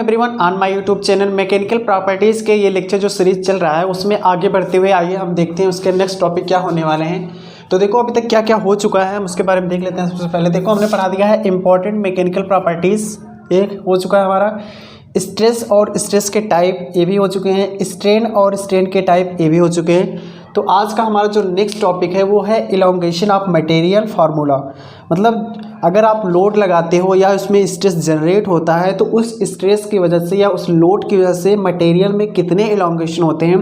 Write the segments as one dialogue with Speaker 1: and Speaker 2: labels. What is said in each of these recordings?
Speaker 1: Everyone on my YouTube channel mechanical properties के ये lecture जो सीरीज चल रहा है उसमें आगे बढ़ते हुए आइए हम देखते हैं उसके नेक्स्ट टॉपिक क्या होने वाले हैं। तो देखो अभी तक क्या क्या हो चुका है हम उसके बारे में देख लेते हैं। सबसे पहले देखो हमने पढ़ा दिया है इंपॉर्टेंट मैकेनिकल प्रॉपर्टीज़, एक हो चुका है हमारा। स्ट्रेस और स्ट्रेस के टाइप ये भी हो चुके हैं। स्ट्रेन और स्ट्रेन के टाइप ये भी हो चुके हैं। तो आज का हमारा जो नेक्स्ट टॉपिक है वो है इलोंगेशन ऑफ मटेरियल फार्मूला। मतलब अगर आप लोड लगाते हो या उसमें स्ट्रेस जनरेट होता है तो उस स्ट्रेस की वजह से या उस लोड की वजह से मटेरियल में कितने इलोंगेशन होते हैं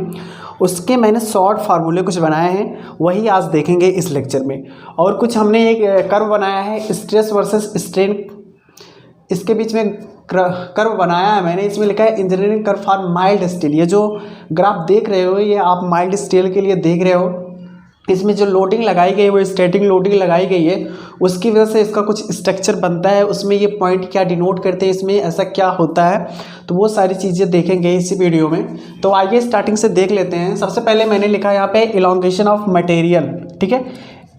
Speaker 1: उसके मैंने शॉर्ट फार्मूले कुछ बनाए हैं, वही आज देखेंगे इस लेक्चर में। और कुछ हमने एक कर्व बनाया है स्ट्रेस वर्सेस स्ट्रेन, इसके बीच में कर्व बनाया है मैंने। इसमें लिखा है engineering curve for mild steel. ये जो ग्राफ देख रहे हो ये आप माइल्ड स्टील के लिए देख रहे हो। इसमें जो लोडिंग लगाई गई है वो स्टैटिक लोडिंग लगाई गई है, उसकी वजह से इसका कुछ स्ट्रक्चर बनता है। उसमें ये पॉइंट क्या डिनोट करते हैं, इसमें ऐसा क्या होता है, तो वो सारी चीज़ें देखेंगे इसी वीडियो में। तो आइए स्टार्टिंग से देख लेते हैं। सबसे पहले मैंने लिखा है यहाँ पे इलोंगेशन ऑफ मटेरियल। ठीक है,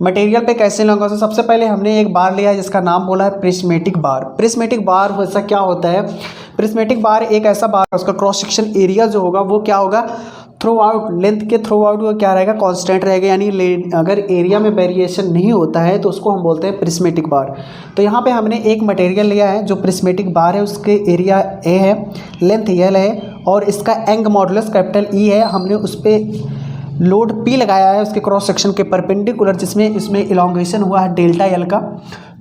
Speaker 1: मटेरियल पे कैसे इलोंगेशन। सबसे पहले हमने एक बार लिया है जिसका नाम बोला है प्रिस्मेटिक बार। प्रिस्मेटिक बार वैसा क्या होता है, प्रिस्मेटिक बार एक ऐसा बार उसका क्रॉस सेक्शन एरिया जो होगा वो क्या होगा, थ्रू आउट लेंथ के थ्रू आउट वो क्या रहेगा, कांस्टेंट रहेगा। यानी अगर एरिया में वेरिएशन नहीं होता है तो उसको हम बोलते हैं प्रिस्मेटिक बार। तो यहाँ पे हमने एक मटेरियल लिया है जो प्रिस्मेटिक बार है, उसके एरिया ए है, लेंथ एल है और इसका एंग मॉडुलस कैपिटल ई है। हमने उस पर लोड पी लगाया है उसके क्रॉस सेक्शन के परपेंडिकुलर, जिसमें इसमें इलोंगेशन हुआ है डेल्टा एल का।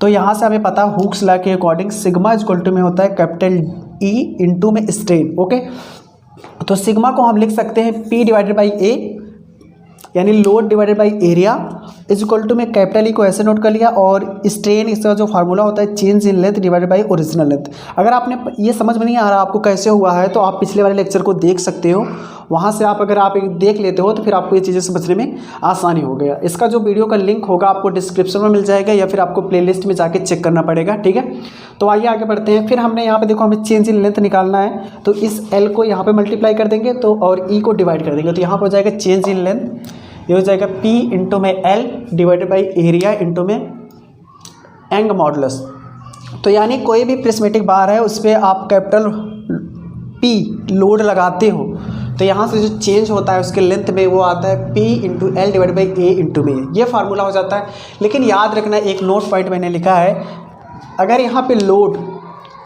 Speaker 1: तो यहाँ से हमें पता हुक्स लॉ के अकॉर्डिंग सिग्मा इक्वल टू में होता है कैपिटल ई इंटू में स्ट्रेन। ओके, तो सिग्मा को हम लिख सकते हैं पी डिवाइडेड बाई ए यानी load divided by area is equal to में कैपिटल ई को ऐसे नोट कर लिया। और स्ट्रेन इसका जो फार्मूला होता है change in length divided by original length. अगर आपने ये समझ में नहीं आ रहा आपको कैसे हुआ है तो आप पिछले वाले लेक्चर को देख सकते हो, वहाँ से आप अगर आप देख लेते हो तो फिर आपको ये चीज़ें समझने में आसानी हो गया। इसका जो वीडियो का लिंक होगा आपको डिस्क्रिप्शन में मिल जाएगा या फिर आपको प्लेलिस्ट में जाके चेक करना पड़ेगा। ठीक है, तो आइए आगे बढ़ते हैं। फिर हमने यहाँ पे देखो हमें चेंज इन लेंथ निकालना है, तो इस एल को यहाँ पे मल्टीप्लाई कर देंगे तो और ई को डिवाइड कर देंगे, तो यहाँ पर हो जाएगा चेंज इन लेंथ, ये हो जाएगा P इंटू में L divided by area into में एंग मॉडुलस। तो यानी कोई भी प्रिस्मेटिक बार है उस पर आप कैपिटल P लोड लगाते हो तो यहाँ से जो चेंज होता है उसके लेंथ में वो आता है P into L divided by A into में, ये फार्मूला हो जाता है। लेकिन याद रखना एक नोट पॉइंट मैंने लिखा है, अगर यहाँ पे लोड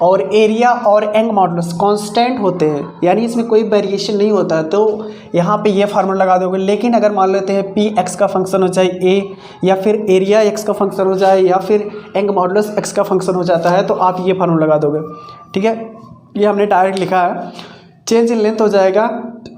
Speaker 1: और एरिया और एंग मॉडुलस कांस्टेंट होते हैं यानी इसमें कोई वेरिएशन नहीं होता है तो यहाँ पे ये फार्मूला लगा दोगे। लेकिन अगर मान लेते हैं पी एक्स का फंक्शन हो जाए ए, या फिर एरिया एक्स का फंक्शन हो जाए, या फिर एंग मॉडुलस एक्स का फंक्शन हो जाता है तो आप ये फार्मूला लगा दोगे। ठीक है, ये हमने डायरेक्ट लिखा है। चेंज इन लेंथ हो जाएगा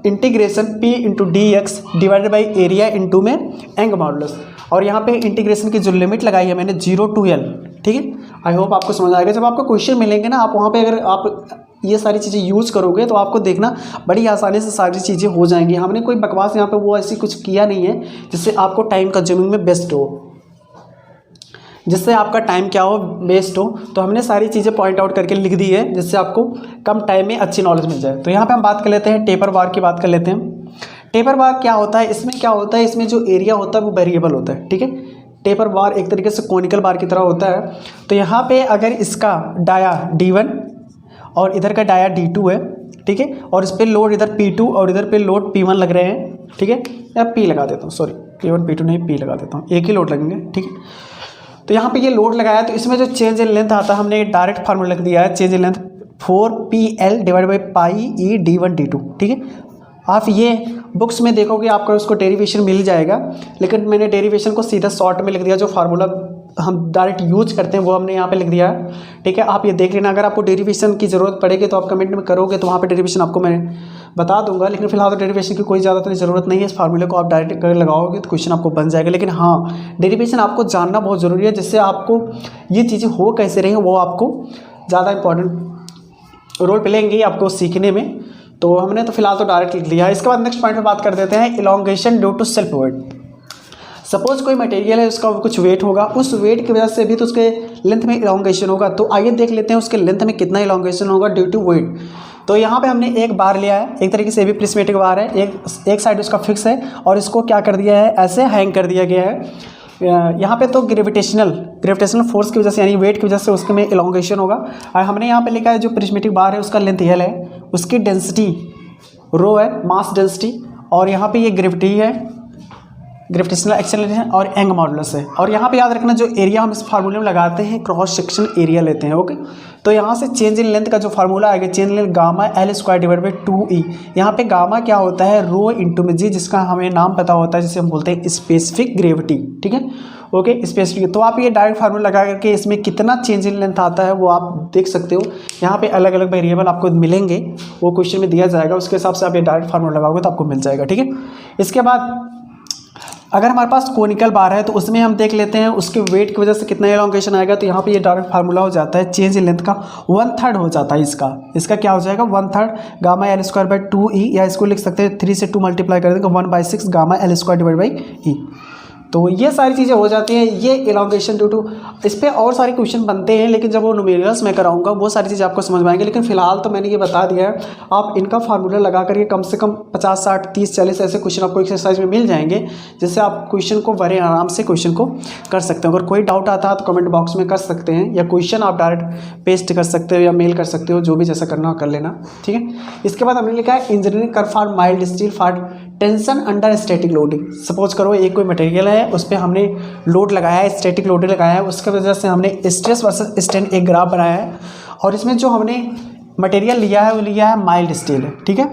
Speaker 1: integration P into D x divided by area into में एंग मॉडुलस। और यहाँ पे इंटीग्रेशन की जो लिमिट लगाई है मैंने 0 to L। ठीक है, आई होप आपको समझ आएगा। जब आपको क्वेश्चन मिलेंगे ना आप वहाँ पे अगर आप ये सारी चीज़ें यूज़ करोगे तो आपको देखना बड़ी आसानी से सारी चीज़ें हो जाएंगी। हमने कोई बकवास यहाँ पे वो ऐसी कुछ किया नहीं है जिससे आपको टाइम कंज्यूमिंग में बेस्ट हो, जिससे आपका टाइम क्या हो वेस्ट हो। तो हमने सारी चीज़ें पॉइंट आउट करके लिख दी है जिससे आपको कम टाइम में अच्छी नॉलेज मिल जाए। तो यहाँ पे हम बात कर लेते हैं टेपर बार की बात कर लेते हैं। टेपर बार क्या होता है, इसमें क्या होता है, इसमें जो एरिया होता है वो वेरिएबल होता है। ठीक है, टेपर बार एक तरीके से कॉनिकल बार की तरह होता है। तो यहाँ पे अगर इसका डाया D1 और इधर का डाया D2 है, ठीक है, और इस पर लोड इधर P2 और इधर पे लोड P1 लग रहे हैं। ठीक है, या P लगा देता हूँ, सॉरी P1 P2 नहीं P लगा देता हूँ, एक ही लोड लगेंगे। ठीक है, तो यहाँ पे ये लोड लगाया तो इसमें जो चेंज इन लेंथ आता है हमने डायरेक्ट फार्मूला लिख दिया है, change in length 4PL divide by pi E D1 D2। ठीक है, आप ये बुक्स में देखोगे आपको उसको डेरिवेशन मिल जाएगा, लेकिन मैंने डेरिवेशन को सीधा शॉर्ट में लिख दिया। जो फार्मूला हम डायरेक्ट यूज करते हैं वो हमने यहाँ पे लिख दिया है। ठीक है, आप ये देख लेना। अगर आपको डेरिवेशन की ज़रूरत पड़ेगी तो आप कमेंट में करोगे तो वहाँ पे डेरिवेशन आपको मैं बता दूंगा, लेकिन फिलहाल तो डेरिवेशन की कोई ज़्यादा ज़रूरत नहीं है। इस फार्मूले को आप डायरेक्ट कर लगाओगे तो क्वेश्चन आपको बन जाएगा। लेकिन हाँ, डेरिवेशन आपको जानना बहुत ज़रूरी है, जिससे आपको ये चीज़ें हो कैसे रही वो आपको ज़्यादा इंपॉर्टेंट रोल प्लेंगी आपको सीखने में। तो हमने तो फिलहाल तो डायरेक्ट लिख लिया है। इसके बाद नेक्स्ट पॉइंट पे बात कर देते हैं elongation due to self weight. Suppose कोई मटेरियल है उसका कुछ वेट होगा, उस वेट की वजह से भी तो उसके लेंथ में इलोंगेशन होगा। तो आइए देख लेते हैं उसके लेंथ में कितना इलोंगेशन होगा ड्यू टू वेट। तो यहाँ पे हमने एक बार लिया है, एक तरीके से भी प्रिस्मेटिक बार है, एक साइड उसका फिक्स है और इसको क्या कर दिया है, ऐसे हैंग कर दिया गया है। यहाँ पे तो ग्रेविटेशनल फोर्स की वजह से यानी वेट की वजह से उसके में इलोंगेशन होगा। और हमने यहाँ पे लिखा है जो प्रिज्मेटिक बार है उसका लेंथ एल है, उसकी डेंसिटी रो है, मास डेंसिटी, और यहाँ पे ये ग्रेविटी है, ग्रेविटेशनल एक्सेलरेशन और एंग मॉडुलस है। और यहाँ पे याद रखना जो एरिया हम इस फार्मूले में लगाते हैं क्रॉस सेक्शन एरिया लेते हैं। ओके, तो यहाँ से चेंज इन लेंथ का जो फार्मूला आएगा, change in length gamma L square divide by 2e। यहाँ पे गामा क्या होता है, रो इंटू में जी, जिसका हमें नाम पता होता है जिसे हम बोलते हैं स्पेसिफिक ग्रेविटी। ठीक है, ओके, स्पेसिफिक। तो आप ये डायरेक्ट फार्मूला लगा करके इसमें कितना चेंज इन लेंथ आता है वो आप देख सकते हो। यहाँ पे अलग अलग वेरिएबल आपको मिलेंगे, वो क्वेश्चन में दिया जाएगा, उसके हिसाब से आप ये डायरेक्ट फार्मूला लगाओगे तो आपको मिल जाएगा। ठीक है, इसके बाद अगर हमारे पास कोनिकल बार है तो उसमें हम देख लेते हैं उसके वेट की वजह से कितना एलोंगेशन आएगा। तो यहाँ पे ये डायरेक्ट फार्मूला हो जाता है, चेंज इन लेंथ का 1/3 हो जाता है इसका क्या हो जाएगा, 1/3 gamma L square by 2e, या इसको लिख सकते हैं 3 से 2 मल्टीप्लाई कर देंगे 1/6 gamma L square divide by e। तो ये सारी चीज़ें हो जाती हैं, ये इलोंगेशन ड्यू टू। इस पर और सारे क्वेश्चन बनते हैं, लेकिन जब वो न्यूमेरिकल्स में कराऊंगा वो सारी चीज़ें आपको समझ में आएंगे। लेकिन फिलहाल तो मैंने ये बता दिया है, आप इनका फार्मूला लगा करके कम से कम 50, 60, 30, 40 ऐसे क्वेश्चन आपको एक्सरसाइज में मिल जाएंगे, जिससे आप क्वेश्चन को बड़े आराम से क्वेश्चन को कर सकते हो। अगर कोई डाउट आता है तो कमेंट बॉक्स में कर सकते हैं, या क्वेश्चन आप डायरेक्ट पेस्ट कर सकते हो या मेल कर सकते हो, जो भी जैसा करना हो कर लेना। ठीक है, इसके बाद हमने लिखा है engineering curve for mild steel for tension under static loading. Suppose करो एक कोई मटेरियल है, उस पर हमने लोड लगाया है, स्टैटिक लोड लगाया है, उसकी वजह से हमने स्ट्रेस वर्सेस स्ट्रेन एक ग्राफ बनाया है, और इसमें जो हमने मटेरियल लिया है वो लिया है माइल्ड स्टील है। ठीक है,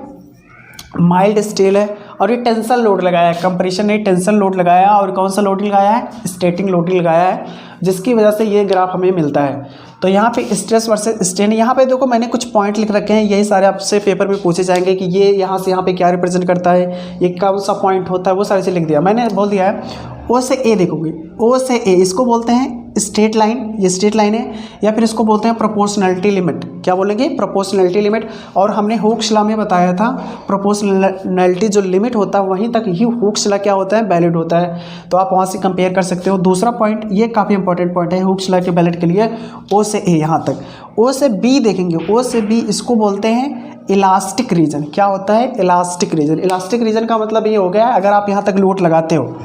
Speaker 1: माइल्ड स्टील है, और ये टेंशन लोड लगाया है, कंप्रेशन नहीं टेंशन लोड लगाया है। और कौन सा लोड लगाया है, स्टैटिक लोड लगाया है, जिसकी वजह से ये ग्राफ हमें मिलता है। तो यहाँ पे स्ट्रेस वर्सेस स्ट्रेन, यहाँ पे देखो मैंने कुछ पॉइंट लिख रखे हैं, यही सारे आपसे पेपर में पूछे जाएंगे कि ये यहाँ से यहाँ पे क्या रिप्रेजेंट करता है, ये कौन सा पॉइंट होता है, वो सारी चीज़ लिख दिया मैंने। बोल दिया है ओ से ए, देखोगे ओ से ए, इसको बोलते हैं स्ट्रेट लाइन, ये स्ट्रेट लाइन है, या फिर इसको बोलते हैं प्रोपोर्शनलिटी लिमिट। क्या बोलेंगे, प्रोपोर्शनलिटी लिमिट। और हमने हुक्स लॉ में बताया था प्रोपोर्शनलिटी जो लिमिट होता है वहीं तक ही हुक्स लॉ क्या होता है, वैलिड होता है। तो आप वहाँ से कंपेयर कर सकते हो। दूसरा पॉइंट, ये काफ़ी इंपॉर्टेंट पॉइंट है हुक्स लॉ के वैलिड के लिए, ओ से ए यहाँ तक। ओ से बी देखेंगे, ओ से बी इसको बोलते हैं इलास्टिक रीजन। क्या होता है, इलास्टिक रीजन। इलास्टिक रीजन का मतलब ये हो गया है, अगर आप यहाँ तक लोड लगाते हो,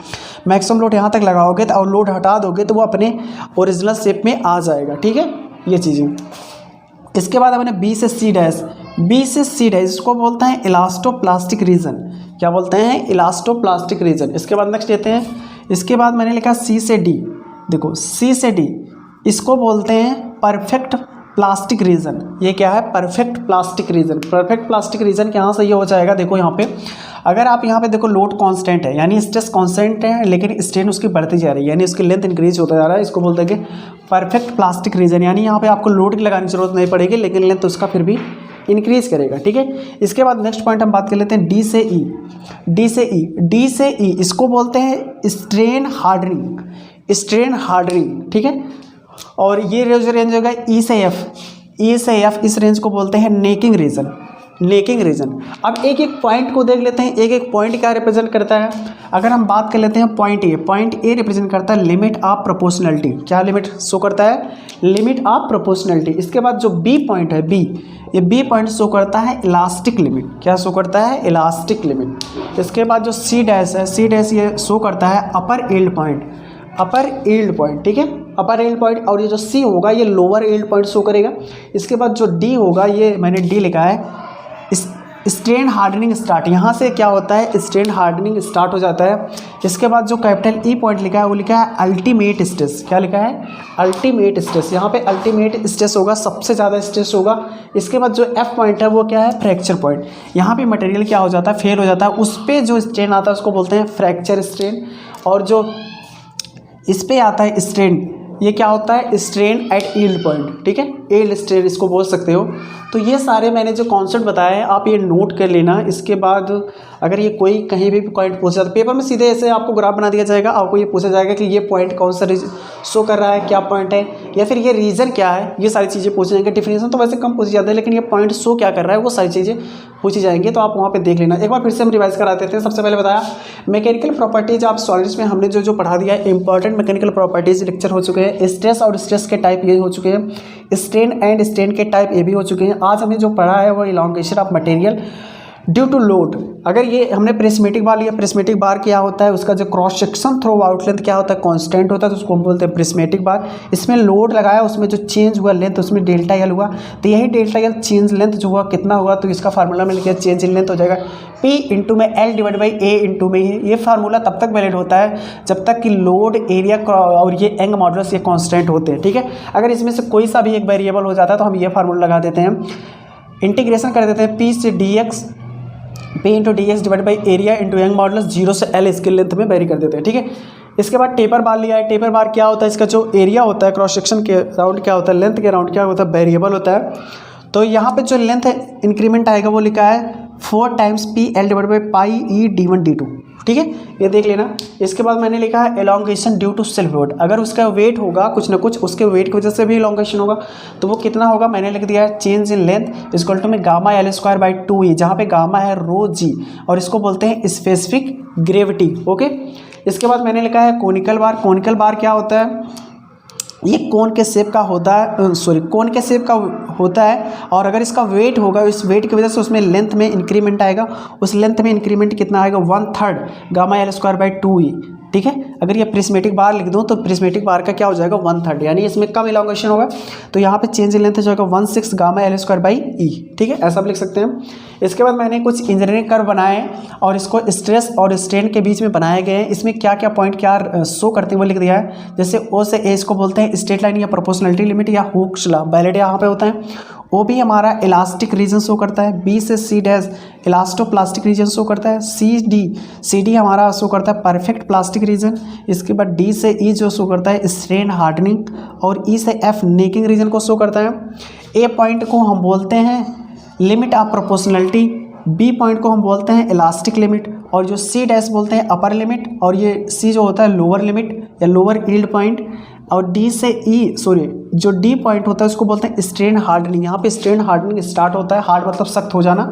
Speaker 1: मैक्सिमम लोड यहाँ तक लगाओगे तो और लोड हटा दोगे तो वो अपने ओरिजिनल शेप में आ जाएगा। ठीक है, ये चीज़ें। इसके बाद हमने बी से सी डैश, बी से सी डैश इसको बोलते हैं इलास्टोप्लास्टिक रीजन। क्या बोलते हैं, इलास्टोप्लास्टिक रीजन। इसके बाद नेक्स्ट लेते हैं, इसके बाद मैंने लिखा सी से डी, देखो सी से डी इसको बोलते हैं परफेक्ट प्लास्टिक रीजन। ये क्या है, perfect plastic region. Perfect plastic region के यहाँ से ये हो जाएगा, देखो यहाँ पे अगर आप यहाँ पे देखो लोड कांस्टेंट है, यानी स्ट्रेस कांस्टेंट है, लेकिन स्ट्रेन उसकी बढ़ती जा रही है, यानी उसकी लेंथ इंक्रीज होता जा रहा है, इसको बोलते हैं कि परफेक्ट प्लास्टिक रीजन। यानी यहाँ पे आपको लोड की लगाने की जरूरत नहीं पड़ेगी, लेकिन लेंथ उसका फिर भी इंक्रीज करेगा। ठीक है, इसके बाद नेक्स्ट पॉइंट हम बात कर लेते हैं डी से ई, डी से ई, डी से ई इसको बोलते हैं स्ट्रेन हार्डनिंग, स्ट्रेन हार्डनिंग। ठीक है, और ये रेंज होगा ई से एफ, ई से एफ इस रेंज को बोलते हैं नेकिंग रीजन, नेकिंग रीजन। अब एक एक पॉइंट को देख लेते हैं, एक एक पॉइंट क्या रिप्रेजेंट करता है। अगर हम बात कर लेते हैं point A, point A represent करता है लिमिट ऑफ प्रोपोर्शनलिटी। क्या लिमिट शो करता है, लिमिट ऑफ प्रोपोर्शनलिटी। इसके बाद जो बी पॉइंट है, बी, ये बी पॉइंट शो करता है इलास्टिक लिमिट। क्या शो करता है, इलास्टिक लिमिट। इसके बाद जो सी डैश है, सी डैश ये शो करता है अपर यील्ड पॉइंट, अपर यील्ड पॉइंट। ठीक है, अपर यील्ड पॉइंट। और ये जो सी होगा ये लोअर यील्ड पॉइंट शो करेगा। इसके बाद जो डी होगा, ये मैंने डी लिखा है स्ट्रेन हार्डनिंग स्टार्ट। यहाँ से क्या होता है, स्ट्रेन हार्डनिंग स्टार्ट हो जाता है। इसके बाद जो कैपिटल ई पॉइंट लिखा है वो लिखा है अल्टीमेट स्ट्रेस। क्या लिखा है, अल्टीमेट स्ट्रेस। यहाँ पे अल्टीमेट स्ट्रेस होगा, सबसे ज़्यादा स्ट्रेस होगा। इसके बाद जो एफ पॉइंट है वो क्या है, फ्रैक्चर पॉइंट। यहाँ पे मटेरियल क्या हो जाता है, फेल हो जाता है, उस पर जो स्ट्रेन आता है उसको बोलते हैं फ्रैक्चर स्ट्रेन। और जो इस पे आता है स्ट्रेन, ये क्या होता है, स्ट्रेन एट यील्ड पॉइंट। ठीक है, यील्ड स्ट्रेन इसको बोल सकते हो। तो ये सारे मैंने जो कॉन्सेप्ट बताए हैं आप ये नोट कर लेना। इसके बाद अगर ये कोई कहीं भी पॉइंट पूछा जाता है पेपर में, सीधे ऐसे आपको ग्राफ बना दिया जाएगा, आपको ये पूछा जाएगा कि ये पॉइंट कौन सा शो कर रहा है, क्या पॉइंट है, या फिर ये रीजन क्या है, ये सारी चीज़ें पूछी जाएंगी। डिफिनेशन तो वैसे कम पूछी जाती है, लेकिन ये पॉइंट शो क्या कर रहा है वो सारी चीज़ें पूछी जाएंगी, तो आप वहाँ पे देख लेना। एक बार फिर से हम रिवाइज करा देते हैं। सबसे पहले बताया मैकेनिकल प्रॉपर्टीज ऑफ सॉलिड्स में हमने जो पढ़ा दिया है, इंपॉर्टेंट मैकेनिकल प्रॉपर्टीज लेक्चर हो चुके हैं। स्ट्रेस और स्ट्रेस के टाइप ये हो चुके हैं, स्ट्रेन एंड स्ट्रेन के टाइप ये भी हो चुके हैं। आज हमने जो पढ़ा है वो elongation of material due to load, अगर ये हमने प्रिस्मेटिक बार लिया, प्रिस्मेटिक बार क्या होता है, उसका जो cross section through out length क्या होता है, कांस्टेंट होता है, तो उसको हम बोलते हैं प्रिस्मेटिक बार। इसमें लोड लगाया, उसमें जो चेंज हुआ लेंथ, उसमें डेल्टा एल हुआ, तो यही डेल्टा एल चेंज लेंथ जो हुआ कितना हुआ, तो इसका फार्मूला मिल गया, चेंज इन लेंथ हो जाएगा P इंटू में L divide by A into में ये फार्मूला तब तक वैलिड होता है जब तक कि लोड, एरिया और ये एंग मॉडुलस ये कांस्टेंट होते हैं, ठीक है। अगर इसमें से कोई सा भी एक वेरिएबल हो जाता है तो हम ये फार्मूला लगा देते हैं, इंटीग्रेशन कर देते हैं P से dx, P into D x divide by area into young modulus 0 से L इसके लेंथ में वेरी कर देते हैं, ठीक है। इसके बाद टेपर बार लिया है, टेपर बार क्या होता है, इसका जो एरिया होता है क्रॉस सेक्शन के राउंड क्या होता है, लेंथ के राउंड क्या होता है, वेरिएबल होता है। तो यहाँ पे जो लेंथ है इंक्रीमेंट आएगा वो लिखा है 4 times P L divide by pi E D1 D2, ठीक है, ये देख लेना। इसके बाद मैंने लिखा है elongation due to self weight, अगर उसका वेट होगा कुछ ना कुछ, उसके वेट की वजह से भी एलोंगेशन होगा, तो वो कितना होगा, मैंने लिख दिया है change in length equal to में gamma L square by 2e, जहाँ पे गामा है रो जी और इसको बोलते हैं स्पेसिफिक ग्रेविटी, ओके। इसके बाद मैंने लिखा है कोनिकल बार, कोनिकल बार क्या होता है, ये कोन के शेप का होता है, कोन के शेप का होता है, और अगर इसका वेट होगा, इस वेट की वजह से उसमें लेंथ में इंक्रीमेंट आएगा, उस लेंथ में इंक्रीमेंट कितना आएगा, 1/3 gamma L square by 2e, ठीक है। अगर ये प्रिस्मेटिक बार लिख दूँ तो प्रिस्मेटिक बार का क्या हो जाएगा, 1/3, यानी इसमें कम इलॉन्गेशन होगा, तो यहाँ पे चेंज इन लेंथ हो जाएगा 1/6 gamma L square by E, ठीक है, ऐसा भी लिख सकते हैं। इसके बाद मैंने कुछ इंजीनियरिंग कर्व बनाए और इसको स्ट्रेस और स्ट्रेन के बीच में बनाए गए हैं, इसमें क्या क्या पॉइंट क्या शो करते हैं वो लिख दिया है। जैसे ओ से ए इसको बोलते हैं स्ट्रेट लाइन या प्रोपोर्शनलिटी लिमिट या हुक्स लॉ, वैलिड यहाँ पे होता है। ओ बी हमारा इलास्टिक रीजन शो करता है, बी से C dash elastoplastic region show करता है, सी डी हमारा शो करता है परफेक्ट प्लास्टिक रीजन। इसके बाद डी से ई जो शो करता है स्ट्रेन हार्डनिंग, और ई से एफ नेकिंग रीजन को शो करता है। ए पॉइंट को हम बोलते हैं limit of proportionality, B point को हम बोलते हैं इलास्टिक लिमिट, और जो सी डैश बोलते हैं अपर लिमिट, और ये सी जो होता है लोअर लिमिट या लोअर यील्ड पॉइंट, और डी से ई जो डी पॉइंट होता है उसको बोलते हैं स्ट्रेन हार्डनिंग, यहाँ पे स्ट्रेन हार्डनिंग स्टार्ट होता है, हार्ड मतलब सख्त हो जाना,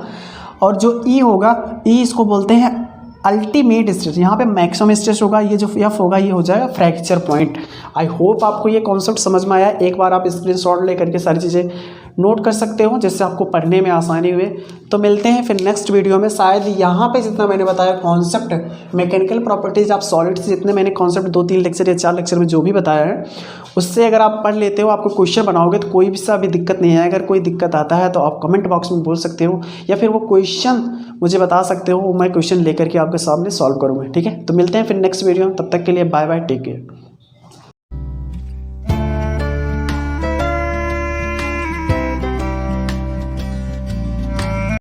Speaker 1: और जो ई होगा, ई इसको बोलते हैं अल्टीमेट स्ट्रेस, यहाँ पे मैक्सिमम स्ट्रेस होगा, ये जो एफ होगा ये हो जाएगा फ्रैक्चर पॉइंट। आई होप आपको ये कॉन्सेप्ट समझ में आया, एक बार आप स्क्रीनशॉट ले करके सारी चीज़ें नोट कर सकते हो जिससे आपको पढ़ने में आसानी हुए। तो मिलते हैं फिर नेक्स्ट वीडियो में, शायद यहाँ पे जितना मैंने बताया कॉन्सेप्ट मैकेनिकल प्रॉपर्टीज, आप सॉलिड से जितने मैंने कॉन्सेप्ट 2-3 लेक्चर या 4 लेक्चर में जो भी बताया है उससे अगर आप पढ़ लेते हो, आपको क्वेश्चन बनाओगे तो कोई भी सा भी दिक्कत नहीं है। अगर कोई दिक्कत आता है तो आप कमेंट बॉक्स में बोल सकते हो, या फिर वो क्वेश्चन मुझे बता सकते हो, वो मैं क्वेश्चन लेकर के आपके सामने सॉल्व करूँगा, ठीक है। तो मिलते हैं फिर नेक्स्ट वीडियो, तब तक के लिए बाय बाय, टेक केयर।